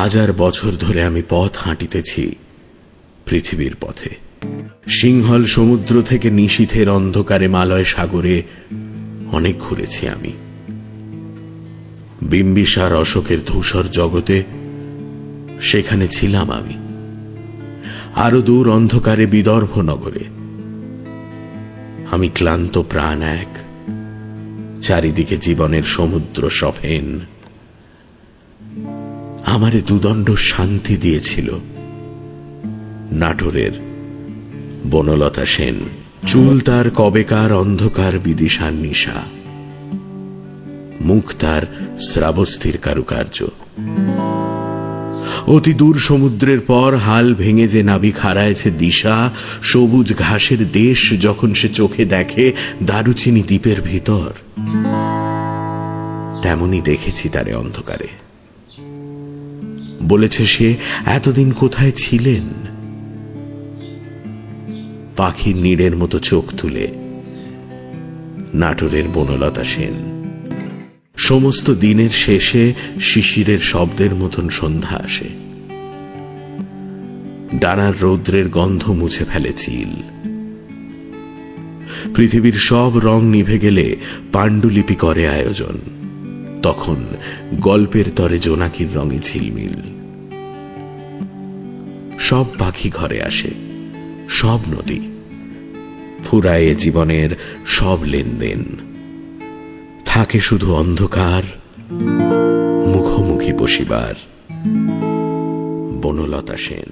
হাজার বছর ধরে আমি পথ হাঁটিতেছি পৃথিবীর পথে। সিংহল সমুদ্র থেকে নিশীথের অন্ধকারে মালয় সাগরে অনেক ঘুরেছি আমি। বিম্বিসার অশোকের ধূসর জগতে সেখানে ছিলাম আমি। আরো দূর অন্ধকারে বিদর্ভ নগরে আমি ক্লান্ত প্রাণ এক, চারিদিকে জীবনের সমুদ্র সফেন। আমারে দুদণ্ড শান্তি দিয়েছিল নাটোরের বনলতা সেন। চুল তার কবেকার অন্ধকার বিদিশার নিশা, মুখ তার শ্রাবস্থির কারুকার্য। অতি দূর সমুদ্রের পর হাল ভেঙে যে নাবিক হারায়েছে দিশা, সবুজ ঘাসের দেশ যখন সে চোখে দেখে দারুচিনি দ্বীপের ভিতর, তেমনি দেখেছি তারে অন্ধকারে। বলেছে সে, এতদিন কোথায় ছিলেন? পাখির নীড়ের মতো চোখ তুলে নাটোরের বনলতা সেন। সমস্ত দিনের শেষে শিশিরের শব্দের মতন সন্ধ্যা আসে। ডানার রৌদ্রের গন্ধ মুছে ফেলে চিল। পৃথিবীর সব রং নিভে গেলে পাণ্ডুলিপি করে আয়োজন। তখন গল্পের তরে জোনাকির রঙে ঝিলমিল। সব পাখি ঘরে আসে, সব নদী ফুরায়ে জীবনের সব লেনদেন। থাকে শুধু অন্ধকার, মুখোমুখি বসিবার। বনলতা সেন।